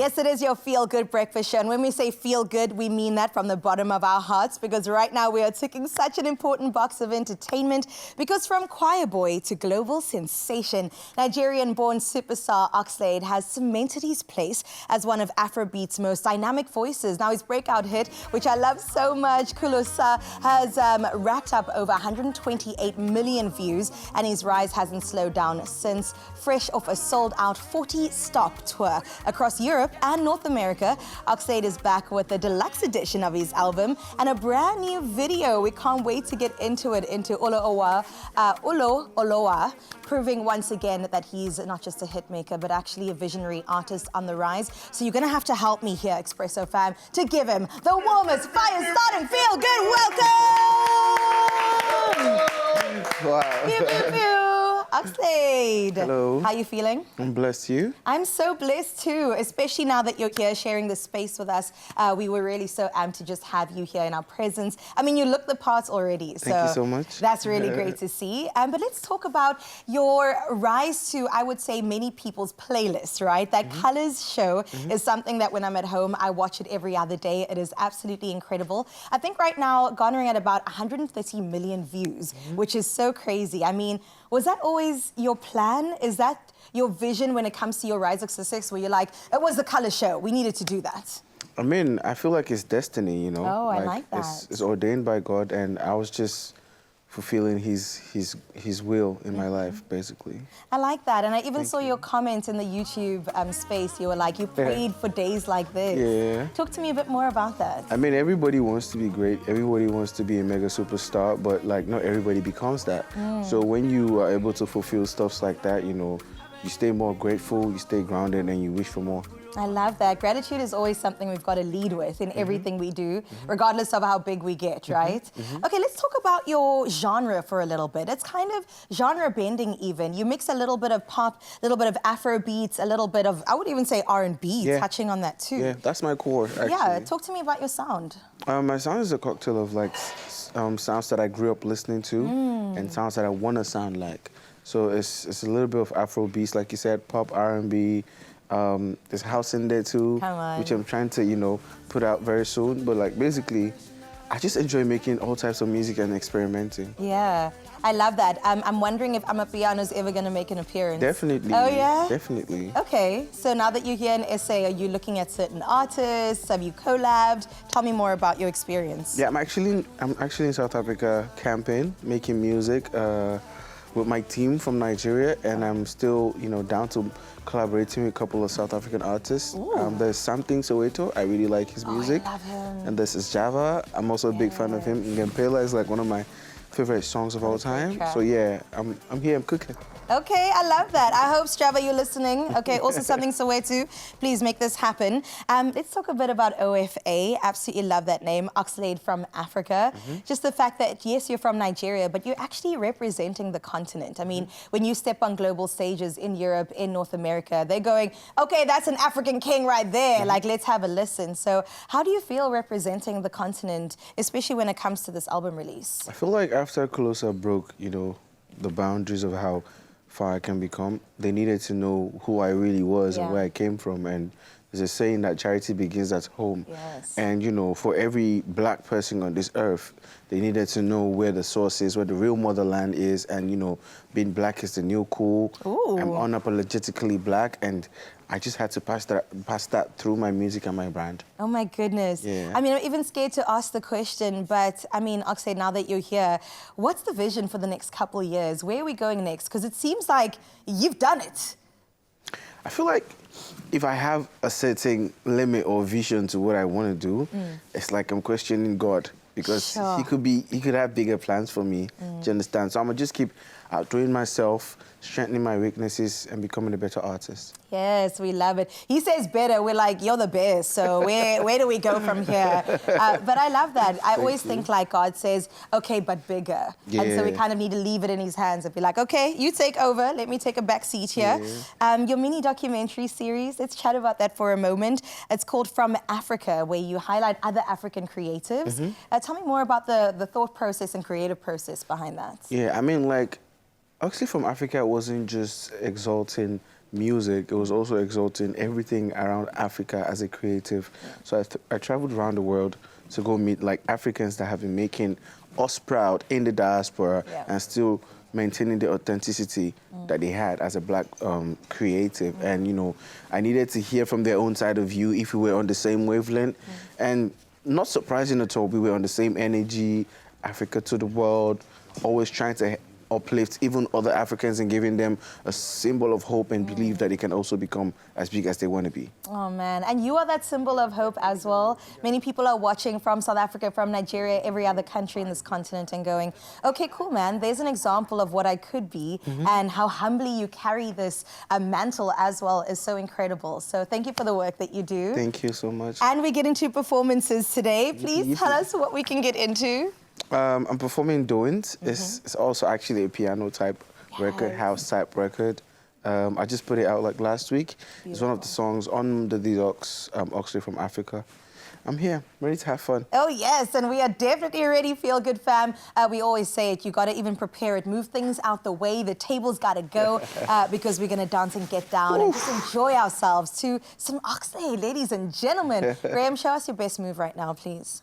Yes, it is your Feel Good Breakfast Show. And when we say feel good, we mean that from the bottom of our hearts, because right now we are ticking such an important box of entertainment, because from choir boy to global sensation, Nigerian-born superstar Oxlade has cemented his place as one of Afrobeat's most dynamic voices. Now, his breakout hit, which I love so much, Kulosa, has racked up over 128 million views, and his rise hasn't slowed down since, fresh off a sold-out 40-stop tour across Europe and North America. Oxlade is back with a deluxe edition of his album and a brand new video. We can't wait to get into it, into Olo Oloa, proving once again that he's not just a hit maker, but actually a visionary artist on the rise. So you're going to have to help me here, Expresso fam, to give him the warmest, fire-starting, feel-good welcome! Wow. Pew, pew, pew. Oxlade. Hello. How are you feeling? I'm blessed. You? I'm so blessed too, especially now that you're here sharing the space with us. We were really so amped to just have you here in our presence. I mean, you look the part already. Thank you so much. That's really great to see. But let's talk about your rise to, I would say, many people's playlists, right? That Colors show is something that when I'm at home, I watch it every other day. It is absolutely incredible. I think right now, garnering at about 130 million views, which is so crazy. I mean, was that always your plan? Is that your vision when it comes to your rise of success, where you're like, it was the Color show, we needed to do that? I mean, I feel like it's destiny, you know? Oh, I like that. It's ordained by God, and I was just fulfilling his will in my life, basically. I like that. And I even saw your comment in the YouTube space. You were like, you prayed for days like this. Yeah. Talk to me a bit more about that. I mean, everybody wants to be great. Everybody wants to be a mega superstar, but like not everybody becomes that. So when you are able to fulfill stuff like that, you know, you stay more grateful, you stay grounded, and you wish for more. I love that. Gratitude is always something we've got to lead with in everything we do, regardless of how big we get, right? Okay, let's talk about your genre for a little bit. It's kind of genre bending even. You mix a little bit of pop, a little bit of Afro beats, a little bit of, I would even say R&B, touching on that too. Yeah, that's my core, actually. Yeah, talk to me about your sound. My sound is a cocktail of like sounds that I grew up listening to and sounds that I want to sound like. So it's a little bit of Afro beats, like you said, pop, R&B. There's house in there too, which I'm trying to, you know, put out very soon. But like basically, I just enjoy making all types of music and experimenting. Yeah, I love that. I'm wondering if Amapiano's ever going to make an appearance. Definitely. Oh, yeah? Definitely. Okay, so now that you're here in SA, are you looking at certain artists? Have you collabed? Tell me more about your experience. Yeah, I'm actually in South Africa camping, making music with my team from Nigeria, and I'm still, you know, down to collaborating with a couple of South African artists. There's Something Soweto, I really like his music. I love him. And this is Java, I'm also a big fan of him. Ngempela is like one of my favorite songs of all time. So yeah, I'm here, I'm cooking. Okay, I love that. I hope, Strava, you're listening. Okay, also Something Soweto, please make this happen. Let's talk a bit about OFA. Absolutely love that name, Oxlade from Africa. Just the fact that, yes, you're from Nigeria, but you're actually representing the continent. I mean, when you step on global stages in Europe, in North America, they're going, okay, that's an African king right there. Like, let's have a listen. So how do you feel representing the continent, especially when it comes to this album release? I feel like after Kulosa broke, you know, the boundaries of how far I can become, they needed to know who I really was and where I came from. And there's a saying that charity begins at home. Yes. And, you know, for every black person on this earth, they needed to know where the source is, where the real motherland is. And, you know, being black is the new cool. Ooh. I'm unapologetically black, and I just had to pass that through my music and my brand. Oh my goodness. Yeah. I mean, I'm even scared to ask the question, but I mean, Oxlade, now that you're here, what's the vision for the next couple of years? Where are we going next? Because it seems like you've done it. I feel like if I have a certain limit or vision to what I want to do, it's like I'm questioning God, because he could have bigger plans for me. Do you understand? So I'm gonna just keep outdoing myself, strengthening my weaknesses, and becoming a better artist. Yes, we love it. He says better. We're like, you're the best. So where do we go from here? But I love that. I always think like God says, okay, but bigger. Yeah. And so we kind of need to leave it in his hands and be like, okay, you take over. Let me take a back seat here. Your mini documentary series, let's chat about that for a moment. It's called From Africa, where you highlight other African creatives. Tell me more about the thought process and creative process behind that. Yeah, I mean, like, Oxlade from Africa wasn't just exalting music, it was also exalting everything around Africa as a creative. So I traveled around the world to go meet like Africans that have been making us proud in the diaspora and still maintaining the authenticity that they had as a black creative. And, you know, I needed to hear from their own side of view if we were on the same wavelength. And not surprising at all, we were on the same energy, Africa to the world, always trying to uplift even other Africans and giving them a symbol of hope and belief that they can also become as big as they want to be. Oh, man. And you are that symbol of hope as well. Many people are watching from South Africa, from Nigeria, every other country in this continent and going, okay, cool, man. There's an example of what I could be and how humbly you carry this mantle as well is so incredible. So thank you for the work that you do. Thank you so much. And we get into performances today. Please tell us what we can get into. I'm performing Doings. It's also actually a piano type record, house type record. I just put it out like last week. Beautiful. It's one of the songs on the Detox, Oxlade from Africa. I'm here, ready to have fun. Oh, yes, and we are definitely ready, Feel Good Fam. We always say it, you got to even prepare it. Move things out the way, the table's got to go because we're going to dance and get down and just enjoy ourselves to some Oxlade, ladies and gentlemen. Graham, show us your best move right now, please.